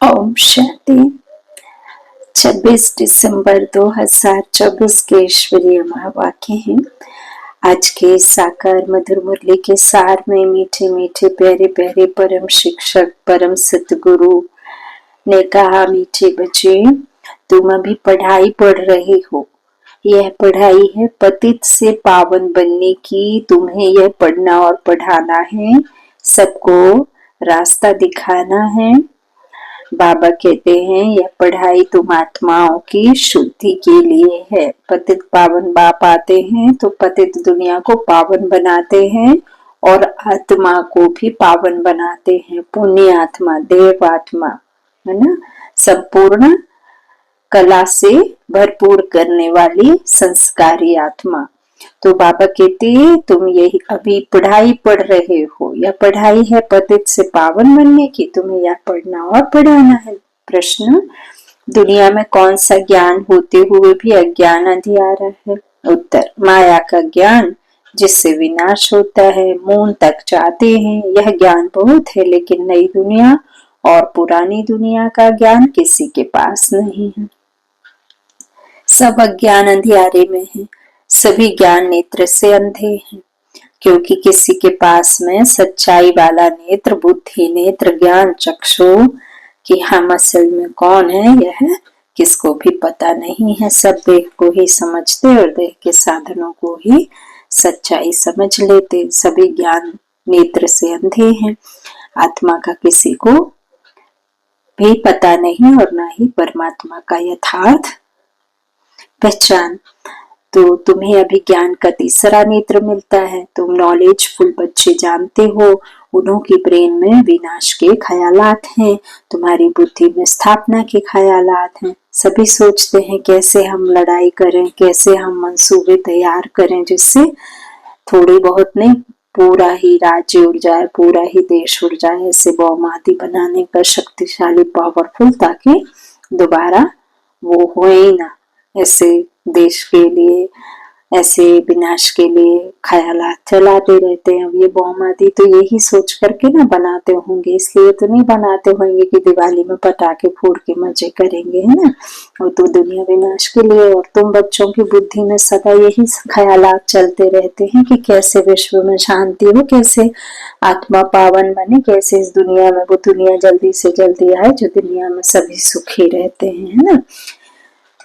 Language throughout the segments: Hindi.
ओम शांति। 26 दिसंबर 2024 के ईश्वरीय महावाक्य हैं। आज के साकार मधुर मुरली के सार में मीठे मीठे प्यारे प्यारे परम शिक्षक परम सतगुरु ने कहा, मीठे बच्चे तुम अभी पढ़ाई पढ़ रहे हो। यह पढ़ाई है पतित से पावन बनने की। तुम्हें यह पढ़ना और पढ़ाना है, सबको रास्ता दिखाना है। बाबा कहते हैं यह पढ़ाई तुम आत्माओं की शुद्धि के लिए है। पतित पावन बाप आते हैं तो पतित दुनिया को पावन बनाते हैं और आत्मा को भी पावन बनाते हैं। पुण्य आत्मा, देव आत्मा, है ना, संपूर्ण कला से भरपूर करने वाली संस्कारी आत्मा। तो बाबा कहते हैं तुम यही अभी पढ़ाई पढ़ रहे हो। यह पढ़ाई है पतित से पावन बनने की। तुम्हें यह पढ़ना और पढ़ाना है। प्रश्न, दुनिया में कौन सा ज्ञान होते हुए भी अज्ञान अंधियारा है? उत्तर, माया का ज्ञान जिससे विनाश होता है। मून तक जाते हैं, यह ज्ञान बहुत है, लेकिन नई दुनिया और पुरानी दुनिया का ज्ञान किसी के पास नहीं है। सब अज्ञान अंधियारे में है। सभी ज्ञान नेत्र से अंधे हैं, क्योंकि किसी के पास में सच्चाई वाला नेत्र, बुद्धि नेत्र, ज्ञान चक्षु कि हम असल में कौन है यह किसको भी पता नहीं है। सब देह को ही समझते और देह के साधनों को ही सच्चाई समझ लेते। सभी ज्ञान नेत्र से अंधे हैं। आत्मा का किसी को भी पता नहीं और ना ही परमात्मा का यथार्थ पहचान। तो तुम्हें अभी ज्ञान का तीसरा नेत्र मिलता है। तुम नॉलेजफुल बच्चे जानते हो, उन्हों की ब्रेन में विनाश के ख्यालात हैं, तुम्हारी बुद्धि में स्थापना के ख्यालात हैं। सभी सोचते हैं कैसे हम लड़ाई करें, कैसे हम मंसूबे तैयार करें जिससे थोड़ी बहुत नहीं पूरा ही राज्य उड़ जाए, पूरा ही देश उड़ जाए। ऐसे बम आदि बनाने का शक्तिशाली पावरफुल, ताकि दोबारा वो हो ही ना। ऐसे देश के लिए, ऐसे विनाश के लिए ख्यालात चलाते रहते हैं। अब ये बम आदि तो यही सोच करके ना बनाते होंगे, इसलिए तो नहीं बनाते होंगे कि दिवाली में पटाखे फोड़ के मजे करेंगे, है ना। वो तो दुनिया विनाश के लिए। और तुम बच्चों की बुद्धि में सदा यही ख्यालात चलते रहते हैं कि कैसे विश्व में शांति हो, कैसे आत्मा पावन बने, कैसे इस दुनिया में वो दुनिया जल्दी से जल्दी आए जो दुनिया में सभी सुखी रहते हैं, है ना।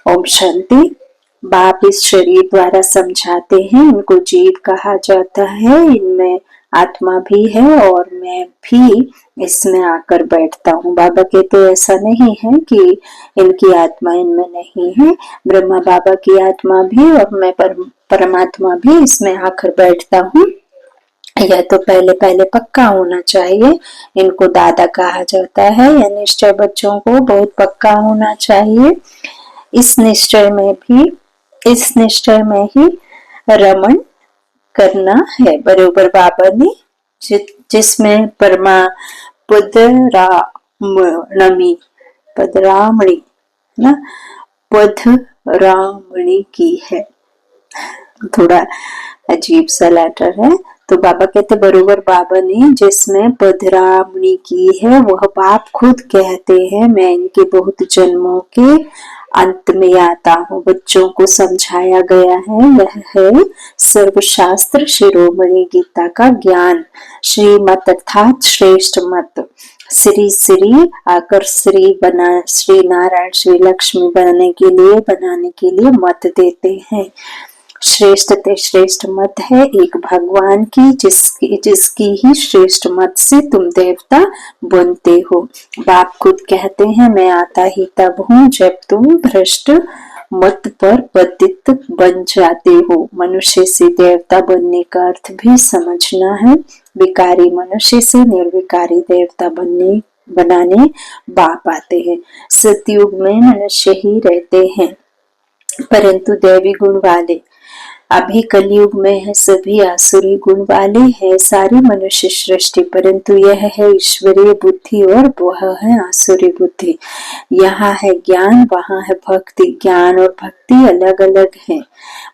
ओम शांति। बाप इस शरीर द्वारा समझाते हैं, इनको जीव कहा जाता है, इनमें आत्मा भी है और मैं भी इसमें आकर बैठता हूँ। बाबा कहते ऐसा नहीं है कि इनकी आत्मा इनमें नहीं है। ब्रह्मा बाबा की आत्मा भी और मैं परमात्मा भी इसमें आकर बैठता हूँ। यह तो पहले पहले पक्का होना चाहिए। इनको दादा कहा जाता है। यह निश्चय बच्चों को बहुत पक्का होना चाहिए। इस निश्चय में ही रमण करना है। बरोबर बाबा ने जिसमें परमा पदरामणी ना पदरामणी की है। थोड़ा अजीब सा लेटर है। तो बाबा कहते बरोबर बाबा ने जिसमें पदरामणी की है, वह बाप खुद कहते हैं मैं इनके बहुत जन्मों के अंत में आता हूँ। बच्चों को समझाया गया है, यह है सर्वशास्त्र शिरोमणि गीता का ज्ञान। श्रीमत अर्थात श्रेष्ठ मत। श्री श्री आकर श्री बना, श्री नारायण श्री लक्ष्मी बनाने के लिए मत देते हैं। श्रेष्ठ ते श्रेष्ठ मत है एक भगवान की, जिसकी ही श्रेष्ठ मत से तुम देवता बनते हो। बाप खुद कहते हैं मैं आता ही तब हूँ जब तुम भ्रष्ट मत पर पतित बन जाते हो। मनुष्य से देवता बनने का अर्थ भी समझना है। विकारी मनुष्य से निर्विकारी देवता बनाने बाप आते हैं। सतयुग में मनुष्य ही रहते हैं परंतु दैवी गुण वाले। अभी कलयुग में है सभी आसुरी गुण वाले हैं। सारी मनुष्य सृष्टि परंतु यह है ईश्वरीय बुद्धि और वह है आसुरी बुद्धि। यहाँ है ज्ञान, वहाँ है भक्ति। ज्ञान और भक्ति भक्ति अलग अलग है।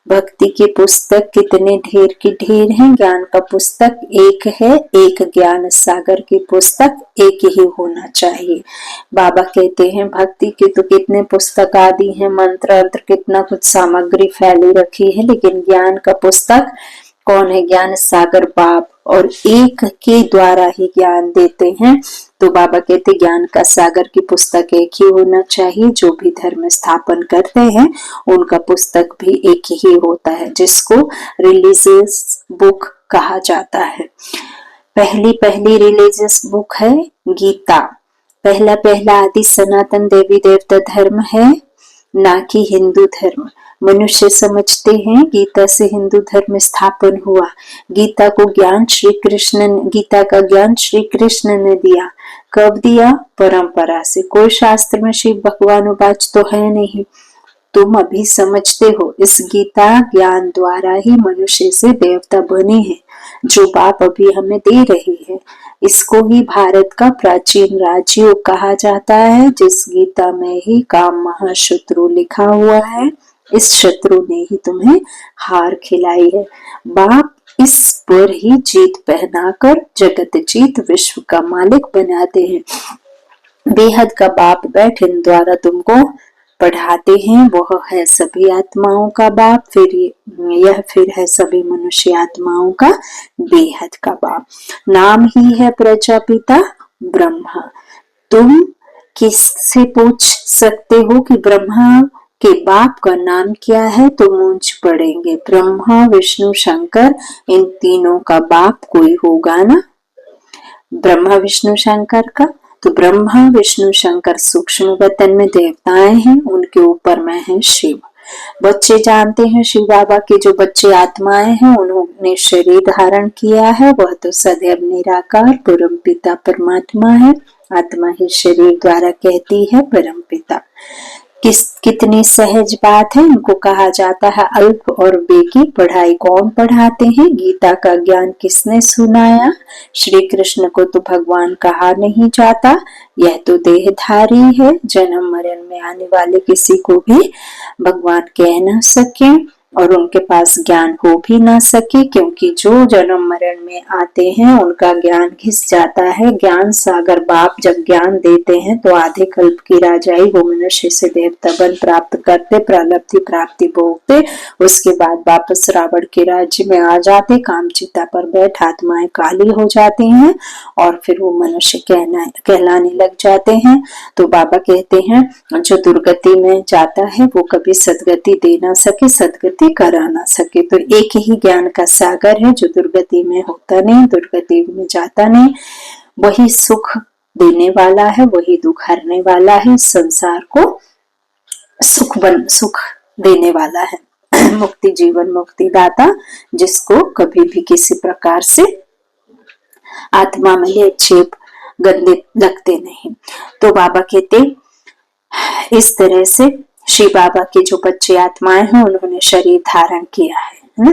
भक्ति की पुस्तक कितने ढेर की ढेर हैं, ज्ञान का पुस्तक एक है, एक ज्ञान सागर की पुस्तक एक ही होना चाहिए। बाबा कहते हैं भक्ति की तो कितने पुस्तक आदि हैं, मंत्र अंत्र कितना कुछ सामग्री फैली रखी है, लेकिन ज्ञान का पुस्तक कौन है? ज्ञान सागर बाप, और एक के द्वारा ही ज्ञान देते हैं। तो बाबा कहते ज्ञान का सागर की पुस्तक एक ही होना चाहिए। जो भी धर्म स्थापन करते हैं उनका पुस्तक भी एक ही होता है, जिसको रिलीजियस बुक कहा जाता है। पहली रिलीजियस बुक है गीता। पहला आदि सनातन देवी देवता धर्म है, ना कि हिंदू धर्म। मनुष्य समझते हैं गीता से हिंदू धर्म स्थापन हुआ। गीता का ज्ञान श्री कृष्ण ने दिया। कब दिया? परंपरा से। कोई शास्त्र में शिव भगवानुवाच तो है नहीं। तुम अभी समझते हो इस गीता ज्ञान द्वारा ही मनुष्य से देवता बने हैं, जो बाप अभी हमें दे रहे हैं। इसको ही भारत का प्राचीन राजयोग कहा जाता है, जिस गीता में ही काम महाशत्रु लिखा हुआ है। इस शत्रु ने ही तुम्हें हार खिलाई है। बाप इस पर ही जीत पहनाकर जगत जीत विश्व का मालिक बनाते हैं। बेहद का बाप बैठ इन द्वारा तुमको पढ़ाते हैं। वह है सभी आत्माओं का बाप, फिर है सभी मनुष्य आत्माओं का बेहद का बाप। नाम ही है प्रजापिता ब्रह्मा। तुम किससे पूछ सकते हो कि ब्रह्मा के बाप का नाम क्या है? तो मूंछ पड़ेंगे। ब्रह्मा विष्णु शंकर, इन तीनों का बाप कोई होगा ना, ब्रह्मा विष्णु शंकर का। तो ब्रह्मा विष्णु शंकर सूक्ष्म वतन में देवताएं हैं, उनके ऊपर में है शिव। बच्चे जानते हैं शिव बाबा के जो बच्चे आत्माएं हैं, उन्होंने शरीर धारण किया है। वह तो सदैव निराकार परम पिता परमात्मा है। आत्मा ही शरीर द्वारा कहती है परम पिता। कितनी सहज बात है। इनको कहा जाता है अल्प और बे की पढ़ाई कौन पढ़ाते हैं? गीता का ज्ञान किसने सुनाया? श्री कृष्ण को तो भगवान कहा नहीं जाता, यह तो देहधारी है। जन्म मरण में आने वाले किसी को भी भगवान कह न सके और उनके पास ज्ञान हो भी ना सके, क्योंकि जो जन्म मरण में आते हैं उनका ज्ञान घिस जाता है। ज्ञान सागर बाप जब ज्ञान देते हैं तो आधे कल्प की राजाई वो मनुष्य से देवता बन प्राप्त करते, प्रारब्धि प्राप्ति भोगते। उसके बाद वापस रावण के राज्य में आ जाते, कामचिता पर बैठ आत्माएं काली हो जाती हैं और फिर वो मनुष्य कहलाने लग जाते हैं। तो बाबा कहते हैं जो दुर्गति में जाता है वो कभी सदगति दे ना सके, सदगति करा ना सके। तो एक ही ज्ञान का सागर है जो दुर्गति में होता नहीं, दुर्गति में जाता नहीं। वही सुख देने वाला है, वही दुख हरने वाला है। संसार को सुख देने वाला है। मुक्ति जीवन मुक्ति दाता, जिसको कभी भी किसी प्रकार से आत्मा में लेप गंदे लगते नहीं। तो बाबा कहते इस तरह से श्री बाबा के जो बच्चे आत्माएं हैं उन्होंने शरीर धारण किया है ना।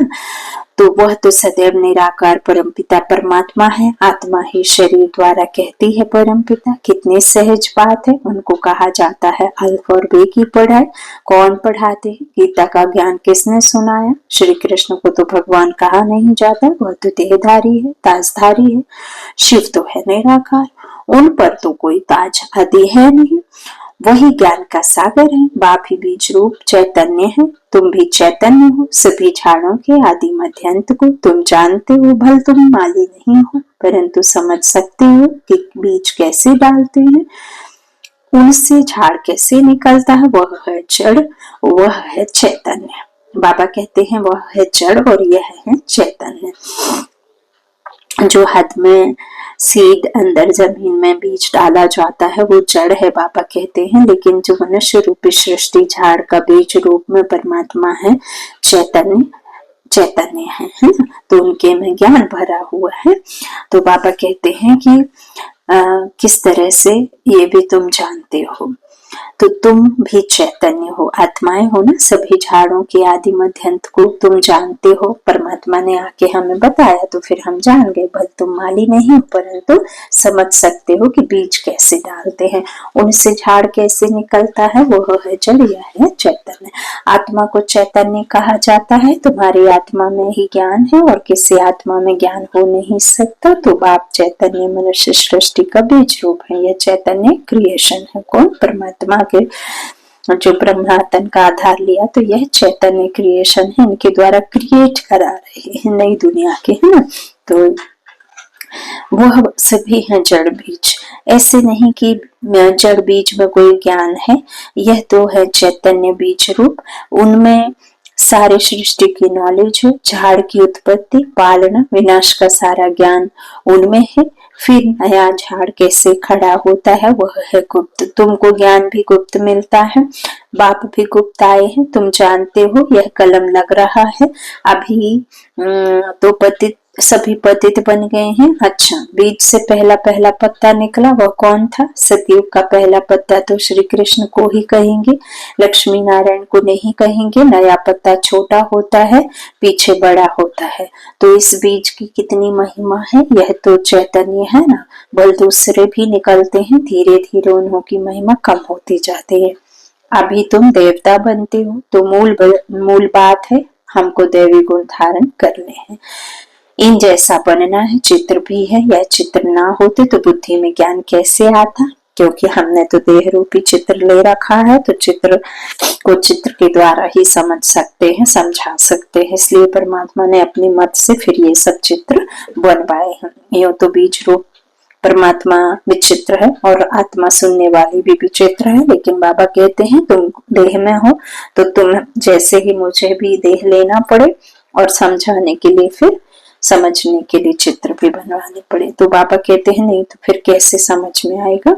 तो वह तो सदैव निराकार परमपिता परमात्मा है। आत्मा ही शरीर द्वारा कहती है परमपिता। कितनी सहज बात है। उनको कहा जाता है अल्फ और बे की पढ़ाई कौन पढ़ाते हैं? गीता का ज्ञान किसने सुनाया? श्री कृष्ण को तो भगवान कहा नहीं जाता, वह तो देहधारी है, ताजधारी है। शिव तो है निराकार, उन पर तो कोई ताज आदि है नहीं। वही ज्ञान का सागर है। बाप ही बीज रूप चैतन्य है। तुम भी चैतन्य हो। सभी झाड़ों के आदि मध्यांत को तुम जानते हो। भल तुम माली नहीं हो, परंतु समझ सकते हो कि बीज कैसे डालते हैं, उनसे झाड़ कैसे निकलता है। वह है जड़, वह है चैतन्य। बाबा कहते हैं वह है जड़ और यह है चैतन्य। जो हद में सीड अंदर जमीन में बीज डाला जाता है वो जड़ है बाबा कहते हैं, लेकिन जो मनुष्य रूपी सृष्टि झाड़ का बीज रूप में परमात्मा है, चैतन्य है ना। तो उनके में ज्ञान भरा हुआ है। तो बाबा कहते हैं कि किस तरह से ये भी तुम जानते हो। तो तुम भी चैतन्य हो, आत्माएं हो ना, सभी झाड़ों के आदि मध्य अंत को तुम जानते हो। परमात्मा ने आके हमें बताया तो फिर हम जान गए। भले तुम माली नहीं हो परंतु समझ सकते हो कि बीज कैसे डालते हैं, उनसे झाड़ कैसे निकलता है, वो है जड़, यह है चैतन्य। आत्मा को चैतन्य कहा जाता है। तुम्हारी आत्मा में ही ज्ञान है और किसी आत्मा में ज्ञान हो नहीं सकता। तो बाप चैतन्य मनुष्य सृष्टि का बीज रूप है। यह चैतन्य क्रिएशन है। कौन? परमात्मा के जो ब्रह्मातन का आधार लिया, तो यह चैतन्य क्रिएशन है। इनके द्वारा क्रिएट करा रहे हैं नई दुनिया के, है ना। तो वह सभी हैं जड़ बीज। ऐसे नहीं कि जड़ बीज में कोई ज्ञान है, यह तो है चैतन्य बीज रूप। उनमें सारे सृष्टि की नॉलेज है, झाड़ की उत्पत्ति, पालना, विनाश का सारा ज्ञान उनमें है। फिर नया झाड़ कैसे खड़ा होता है, वह है गुप्त। तुमको ज्ञान भी गुप्त मिलता है, बाप भी गुप्त आए हैं, तुम जानते हो। यह कलम लग रहा है अभी तो पतित, सभी पतित बन गए हैं। अच्छा, बीज से पहला पहला पत्ता निकला, वह कौन था? सतयुग का पहला पत्ता तो श्री कृष्ण को ही कहेंगे, लक्ष्मी नारायण को नहीं कहेंगे। नया पत्ता छोटा होता है, पीछे बड़ा होता है। तो इस बीज की कितनी महिमा है, यह तो चैतन्य है ना। बल दूसरे भी निकलते हैं, धीरे धीरे उन्हों की महिमा कम होती जाती है। अभी तुम देवता बनते हो, तो मूल बात है हमको दैवी गुण धारण करने हैं। इन जैसा बनना है। चित्र भी है, यह चित्र ना होते तो बुद्धि में ज्ञान कैसे आता, क्योंकि हमने तो देह रूपी चित्र ले रखा है। तो चित्र को चित्र के द्वारा ही समझ सकते हैं, समझा सकते हैं। इसलिए परमात्मा ने अपनी मत से फिर ये सब चित्र बनवाए हैं। यो तो बीज रूप परमात्मा विचित्र है और आत्मा सुनने वाली भी विचित्र है। लेकिन बाबा कहते हैं तुम देह में हो तो तुम जैसे ही मुझे भी देह लेना पड़े और समझाने के लिए, फिर समझने के लिए चित्र भी बनवाने पड़े। तो बाबा कहते हैं नहीं तो फिर कैसे समझ में आएगा।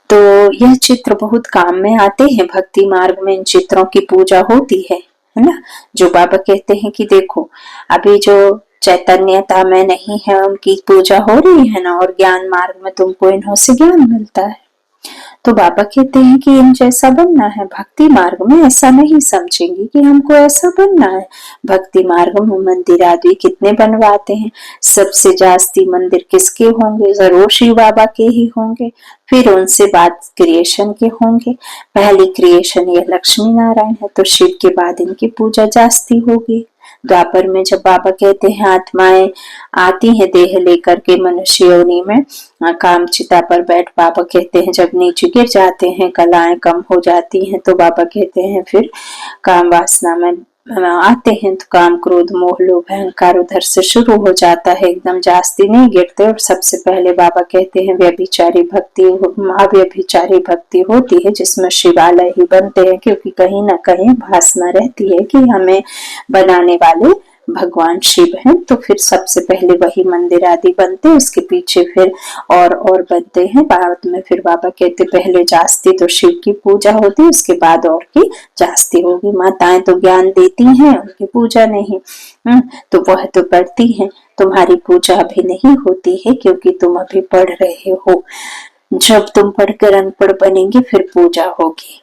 तो यह चित्र बहुत काम में आते हैं। भक्ति मार्ग में इन चित्रों की पूजा होती है ना। जो बाबा कहते हैं कि देखो अभी जो चैतन्यता में नहीं है उनकी पूजा हो रही है ना, और ज्ञान मार्ग में तुमको इन्हों से ज्ञान मिलता है। तो बाबा कहते हैं कि इन जैसा बनना है। भक्ति मार्ग में ऐसा नहीं समझेंगे कि हमको ऐसा बनना है। भक्ति मार्ग में मंदिर आदि कितने बनवाते हैं, सबसे जास्ती मंदिर किसके होंगे? जरूर शिव बाबा के ही होंगे। फिर उनसे बाद क्रिएशन के होंगे। पहली क्रिएशन ये लक्ष्मी नारायण है, तो शिव के बाद इनकी पूजा जास्ती होगी। द्वापर में जब बाबा कहते हैं आत्माएं आती हैं देह लेकर के मनुष्य योनि में, काम चिता पर बैठ, बाबा कहते हैं जब नीचे गिर जाते हैं, कलाएं कम हो जाती हैं, तो बाबा कहते हैं फिर काम वासना में आते हैं। तो काम क्रोध मोह लोभ अहंकार उधर से शुरू हो जाता है, एकदम जास्ती नहीं गिरते। और सबसे पहले बाबा कहते हैं व्यभिचारी भक्ति, महाव्यभिचारी भक्ति होती है जिसमें शिवालय ही बनते हैं, क्योंकि कहीं ना कहीं भासना रहती है कि हमें बनाने वाले भगवान शिव हैं। तो फिर सबसे पहले वही मंदिर आदि बनते, उसके पीछे फिर और बनते हैं। बाद में फिर बाबा कहते पहले जास्ती तो शिव की पूजा होती, उसके बाद और की जास्ती होगी। माताएं तो ज्ञान देती हैं, उनकी पूजा नहीं, तो वह तो पढ़ती हैं। तुम्हारी पूजा अभी नहीं होती है क्योंकि तुम अभी पढ़ रहे हो। जब तुम पढ़कर अनपढ़ बनेंगे फिर पूजा होगी।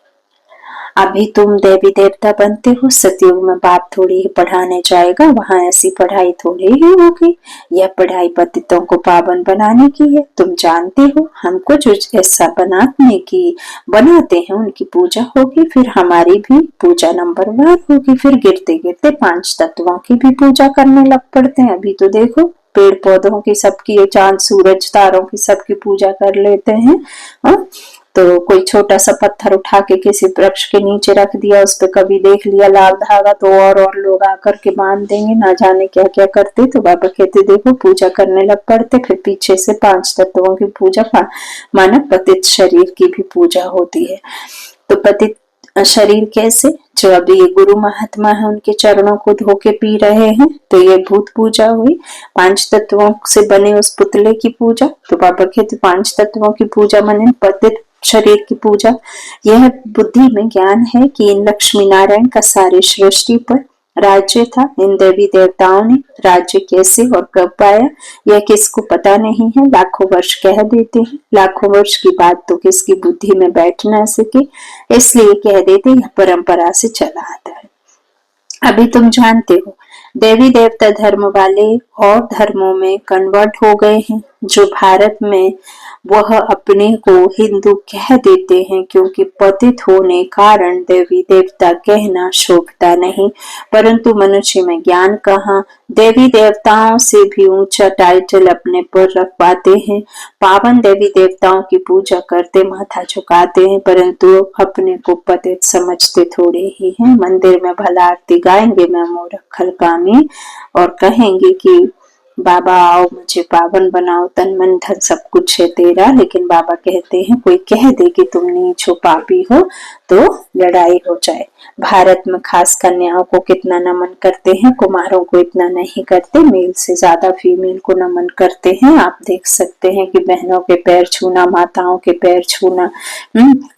अभी तुम देवी देवता बनते हो। सतयुग में बाप थोड़ी ही पढ़ाने जाएगा, वहां ऐसी पढ़ाई थोड़ी ही होगी। यह पढ़ाई पतितों को पावन बनाने की है। तुम जानते हो हमको जो ऐसा बनाने की बनाते हैं उनकी पूजा होगी, फिर हमारी भी पूजा नंबरवार होगी। फिर गिरते गिरते 5 तत्वों की भी पूजा करने लग पड़ते हैं। अभी तो देखो पेड़ पौधों की सबकी, चांद सूरज तारों की सबकी पूजा कर लेते हैं। तो कोई छोटा सा पत्थर उठा के किसी वृक्ष के नीचे रख दिया, उस पर कभी देख लिया लाल धागा, तो और लोग आकर के बांध देंगे, ना जाने क्या क्या करते। तो बाबा कहते देखो पूजा करने लग पड़ते। फिर पीछे से 5 तत्वों की पूजा, माना पतित शरीर की भी पूजा होती है। तो पतित शरीर कैसे? जो अभी गुरु महात्मा है उनके चरणों को धो के पी रहे हैं, तो ये भूत पूजा हुई। 5 तत्वों से बने उस पुतले की पूजा। तो बाबा कहते 5 तत्वों की पूजा माने पतित शरीर की पूजा। यह बुद्धि में ज्ञान है कि इन लक्ष्मी नारायण का सारी सृष्टि पर राज्य था। इन देवी देवताओं ने राज्य कैसे और कब पाया यह किसको पता नहीं है। लाखों वर्ष कह देते हैं, लाखों वर्ष की बात तो किसकी बुद्धि में बैठ ना सके, इसलिए कह देते यह परंपरा से चला आता है। अभी तुम जानते हो देवी देवता धर्म वाले और धर्मों में कन्वर्ट हो गए हैं। जो भारत में वह अपने को हिंदू कह देते हैं, क्योंकि पतित होने कारण देवी देवता कहना शोभता नहीं। परंतु मनुष्य में ज्ञान कहाँ, देवी देवताओं से भी ऊंचा टाइटल अपने पर रख पाते हैं। पावन देवी देवताओं की पूजा करते, माथा झुकाते हैं, परंतु अपने को पतित समझते थोड़े ही हैं। मंदिर में भला आरती गाएंगे मैं मोर खलकामी और कहेंगे कि बाबा आओ मुझे पावन बनाओ, तन मन धन सब कुछ है तेरा। लेकिन बाबा कहते हैं कोई कह दे कि तुम नीच हो, पापी हो, तो लड़ाई हो जाए। भारत में खास कन्याओं को कितना नमन करते हैं, कुमारों को इतना नहीं करते। मेल से ज्यादा फीमेल को नमन करते हैं। आप देख सकते हैं कि बहनों के पैर छूना, माताओं के पैर छूना,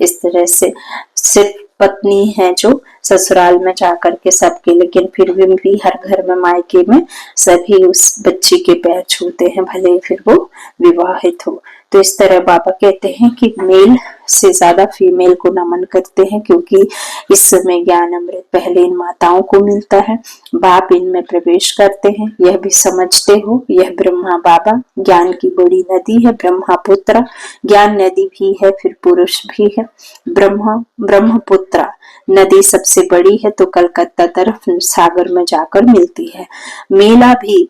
इस तरह से सिर्फ पत्नी है जो ससुराल में जाकर के सबके, लेकिन फिर भी हर घर में मायके में सभी उस बच्ची के पैर छूते हैं, भले फिर वो विवाहित हो। तो इस तरह बाबा कहते हैं कि मेल से ज्यादा फीमेल को नमन करते हैं, क्योंकि इस समय ज्ञान अमृत पहले इन माताओं को मिलता है। बाप इनमें प्रवेश करते हैं, यह भी समझते हो। यह ब्रह्मा बाबा ज्ञान की बड़ी नदी है, ब्रह्मपुत्र ज्ञान नदी भी है, फिर पुरुष भी है। ब्रह्मपुत्र नदी सबसे बड़ी है, तो कलकत्ता तरफ सागर में जाकर मिलती है। मेला भी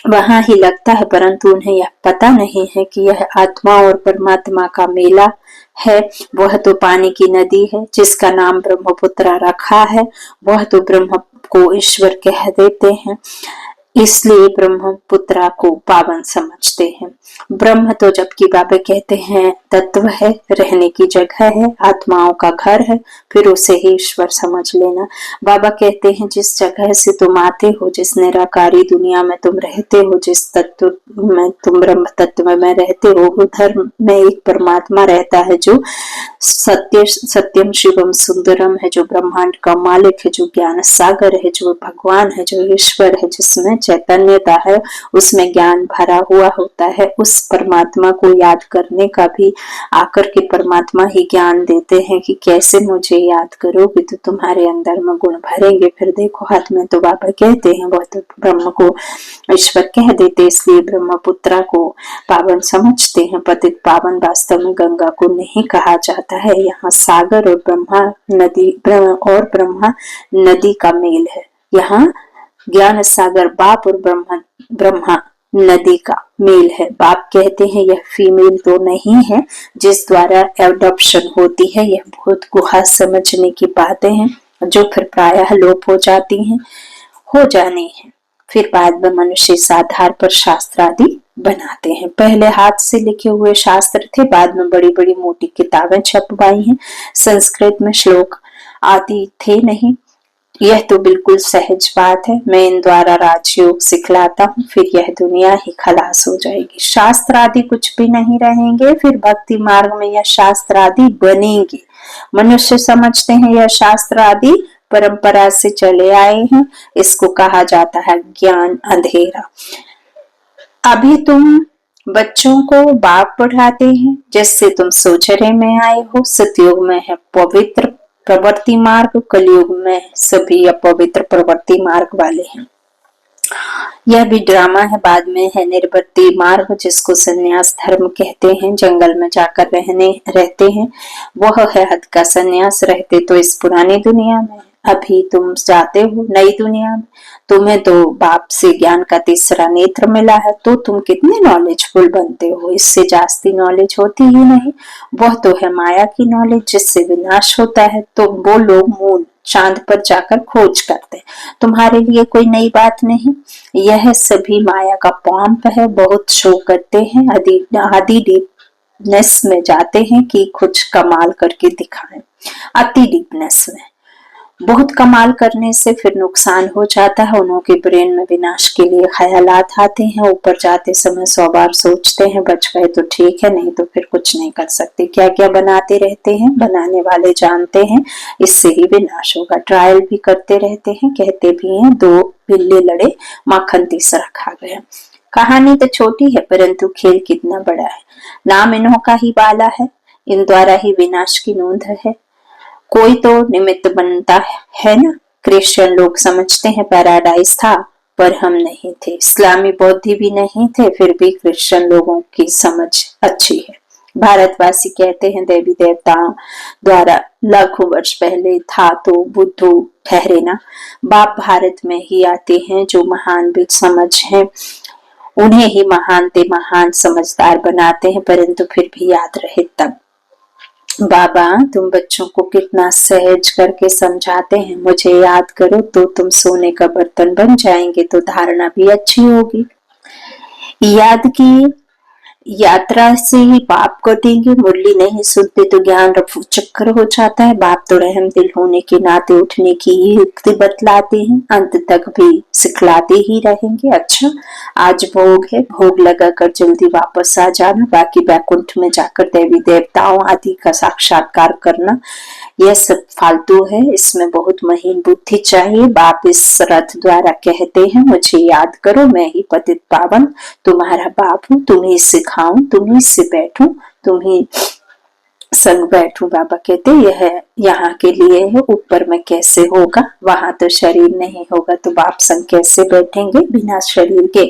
वहां ही लगता है, परंतु उन्हें यह पता नहीं है कि यह आत्मा और परमात्मा का मेला है। वह तो पानी की नदी है जिसका नाम ब्रह्मपुत्र रखा है, वह तो ब्रह्म को ईश्वर कह देते हैं, इसलिए ब्रह्मपुत्रा को पावन समझते हैं। ब्रह्म तो जबकि बाबा कहते हैं तत्व है, रहने की जगह है, आत्माओं का घर है, फिर उसे ही ईश्वर समझ लेना। बाबा कहते हैं जिस जगह से तुम आते हो, जिस निराकारी दुनिया में तुम रहते हो, जिस तत्व में तुम ब्रह्म तत्व में रहते हो, उधर में एक परमात्मा रहता है जो सत्यम शिवम सुंदरम है, जो ब्रह्मांड का मालिक है, जो ज्ञान सागर है, जो भगवान है, जो ईश्वर है, जिसमें चैतन्यता है, उसमें ज्ञान भरा हुआ होता है। उस परमात्मा को याद करने का भी आकर के परमात्मा ही ज्ञान देते हैं कि कैसे मुझे याद करोगे तो तुम्हारे अंदर में गुण भरेंगे। फिर देखो हाथ में तो बाबा कहते हैं, बहुत ब्रह्म को ईश्वर कह देते, इसलिए ब्रह्मपुत्रा को पावन समझते हैं। पतित पावन वास्तव में गंगा को नहीं कहा जाता है। यहाँ सागर और ब्रह्मा नदी का मेल है। यहाँ ज्ञान सागर बाप और ब्रह्मा नदी का मेल है। बाप कहते हैं यह फीमेल तो नहीं है जिस द्वारा एडॉप्शन होती है। यह बहुत गुहा समझने की बातें हैं जो फिर प्रायः लोप हो जाती हैं, हो जानी है। फिर बाद में मनुष्य इस आधार पर शास्त्र आदि बनाते हैं। पहले हाथ से लिखे हुए शास्त्र थे, बाद में बड़ी बड़ी मोटी किताबें छपवाई हैं। संस्कृत में श्लोक आदि थे नहीं। यह तो बिल्कुल सहज बात है। मैं इन द्वारा राजयोग सिखलाता हूँ, फिर यह दुनिया ही खलास हो जाएगी। शास्त्र आदि कुछ भी नहीं रहेंगे, फिर भक्ति मार्ग में यह शास्त्र आदि बनेंगे। मनुष्य समझते हैं यह शास्त्र आदि परंपरा से चले आए हैं, इसको कहा जाता है ज्ञान अंधेरा। अभी तुम बच्चों को बाप पढ़ाते हैं, जिससे तुम सोचरे में आए हो। सतयुग में है पवित्र प्रवृत्ति मार्ग, कलयुग में सभी अपवित्र प्रवृत्ति मार्ग वाले हैं। यह भी ड्रामा है। बाद में है निर्वृत्ति मार्ग, जिसको संन्यास धर्म कहते हैं। जंगल में जाकर रहते हैं, वह है हद का संन्यास। रहते तो इस पुरानी दुनिया में, अभी तुम जाते हो नई दुनिया में। तुम्हें तो बाप से ज्ञान का तीसरा नेत्र मिला है, तो तुम कितने नॉलेजफुल बनते हो। इससे जास्ती नॉलेज होती ही नहीं। वह तो है माया की नॉलेज, जिससे विनाश होता है। तो वो लोग मून चांद पर जाकर खोज करते। तुम्हारे लिए कोई नई बात नहीं। यह सभी माया का पॉम्प है। बहुत शो करते हैं, आदि डीपनेस में जाते हैं कि कुछ कमाल करके दिखाएं। अति डीपनेस में बहुत कमाल करने से फिर नुकसान हो जाता है। उनके ब्रेन में विनाश के लिए ख्यालात आते हैं, ऊपर जाते समय 100 बार सोचते हैं, बच गए तो ठीक है, नहीं तो फिर कुछ नहीं कर सकते। क्या क्या बनाते रहते हैं, बनाने वाले जानते हैं इससे ही विनाश होगा। ट्रायल भी करते रहते हैं, कहते भी हैं 2 बिल्ली लड़े, माखन तीसरा खा गया। कहानी तो छोटी है परंतु खेल कितना बड़ा है। नाम इन्हों का ही बाला है, इन द्वारा ही विनाश की नोंद है। कोई तो निमित्त बनता है ना। क्रिश्चियन लोग समझते हैं पैराडाइज था, पर हम नहीं थे। इस्लामी बौद्धी भी नहीं थे, फिर भी क्रिश्चियन लोगों की समझ अच्छी है। भारतवासी कहते हैं देवी देवताओं द्वारा लाखों वर्ष पहले था, तो बुद्धू ठहरे ना। बाप भारत में ही आते हैं, जो महान भी समझ है उन्हें ही महान ते महान समझदार बनाते हैं, परंतु फिर भी याद रहे तब। बाबा तुम बच्चों को कितना सहज करके समझाते हैं, मुझे याद करो तो तुम सोने का बर्तन बन जाएंगे, तो धारणा भी अच्छी होगी। याद की यात्रा से ही बाप को देंगे, मुरली नहीं सुनते तो ज्ञान रफू चक्कर हो जाता है। बाप तो रहम दिल होने के नाते उठने की युक्ति बतलाते हैं, अंत तक भी सिखलाते ही रहेंगे। अच्छा आज भोग है, भोग लगाकर जल्दी वापस आ जाना, बाकी बैकुंठ में जाकर देवी देवताओं आदि का साक्षात्कार करना यह सब फालतू है, इसमें बहुत महीन बुद्धि चाहिए। बाप इस रथ द्वारा कहते हैं मुझे याद करो, मैं ही पतित पावन तुम्हारा बाप हूँ, तुम्हें सिखाऊं, तुम्हीं से बैठूं, तुम्हीं संग बैठूं। बाबा कहते यह यहाँ के लिए है, ऊपर में कैसे होगा, वहां तो शरीर नहीं होगा, तो बाप संग कैसे बैठेंगे। बिना शरीर के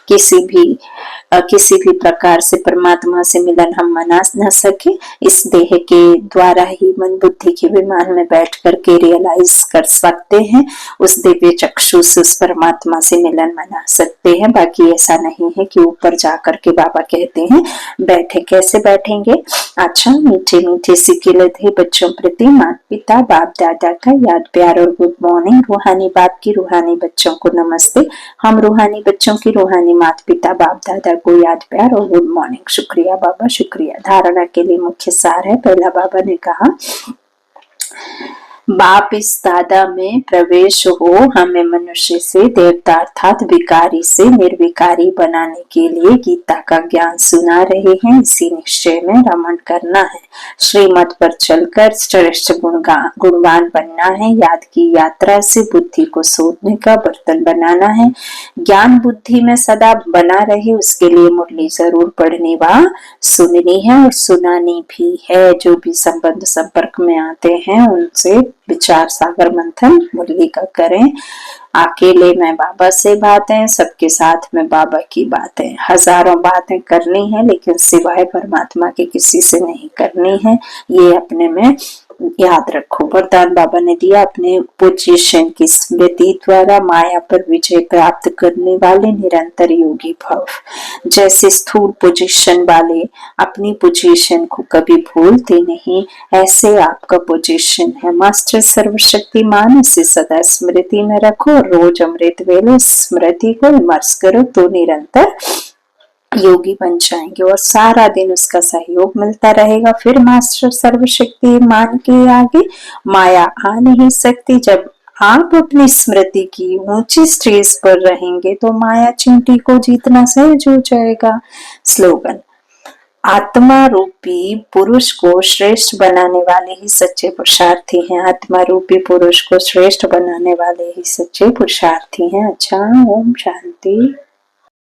किसी भी प्रकार से परमात्मा से मिलन हम मना न सके। इस देह के द्वारा ही मन बुद्धि के विमान में बैठ करके रियलाइज कर सकते हैं, उस दिव्य चक्षु से उस परमात्मा से मिलन मना सकते हैं। बाकी ऐसा नहीं है कि ऊपर जाकर के बाबा कहते हैं बैठे, कैसे बैठेंगे। अच्छा मीठे मीठे सिकिले थे बच्चों प्रति माता पिता बाप दादा का याद प्यार और गुड मॉर्निंग। रूहानी बाप की रूहानी बच्चों को नमस्ते। हम रूहानी बच्चों की रूहानी माता पिता बाप दादा को याद प्यार और गुड मॉर्निंग। शुक्रिया बाबा शुक्रिया। धारणा के लिए मुख्य सार है। पहला बाबा ने कहा बाप इस दादा में प्रवेश हो, हमें मनुष्य से देवता अर्थात विकारी से निर्विकारी बनाने के लिए गीता का ज्ञान सुना रहे हैं। इसी निश्चय में रमण करना है, श्रीमत पर चलकर श्रेष्ठ गुणवान बनना है। याद की यात्रा से बुद्धि को सोधने का बर्तन बनाना है। ज्ञान बुद्धि में सदा बना रहे उसके लिए मुरली जरूर पढ़नी व सुननी है और सुनानी भी है। जो भी संबंध संपर्क में आते हैं उनसे विचार सागर मंथन मुरली का करें। अकेले में बाबा से बातें, सबके साथ में बाबा की बातें। हजारों बातें करनी है लेकिन सिवाय परमात्मा के किसी से नहीं करनी है, ये अपने में याद रखो। वरदान बाबा ने दिया अपने पोजीशन की स्मृति द्वारा माया पर विजय प्राप्त करने वाले निरंतर योगी भव। जैसे स्थूल पोजीशन वाले अपनी पोजीशन को कभी भूलते नहीं, ऐसे आपका पोजीशन है मास्टर सर्वशक्तिमान। इसे सदा स्मृति में रखो, रोज अमृत वेले स्मृति को इमर्स करो तो निरंतर योगी बन जाएंगे और सारा दिन उसका सहयोग मिलता रहेगा। फिर मास्टर सर्वशक्तिमान के आगे माया आ नहीं सकती। जब आप अपनी स्मृति की ऊंची स्टेज पर रहेंगे तो माया चींटी को जीतना सहज हो जाएगा। स्लोगन आत्मा रूपी पुरुष को श्रेष्ठ बनाने वाले ही सच्चे पुरुषार्थी हैं। आत्मा रूपी पुरुष को श्रेष्ठ बनाने वाले ही सच्चे पुरुषार्थी हैं। अच्छा ओम शांति।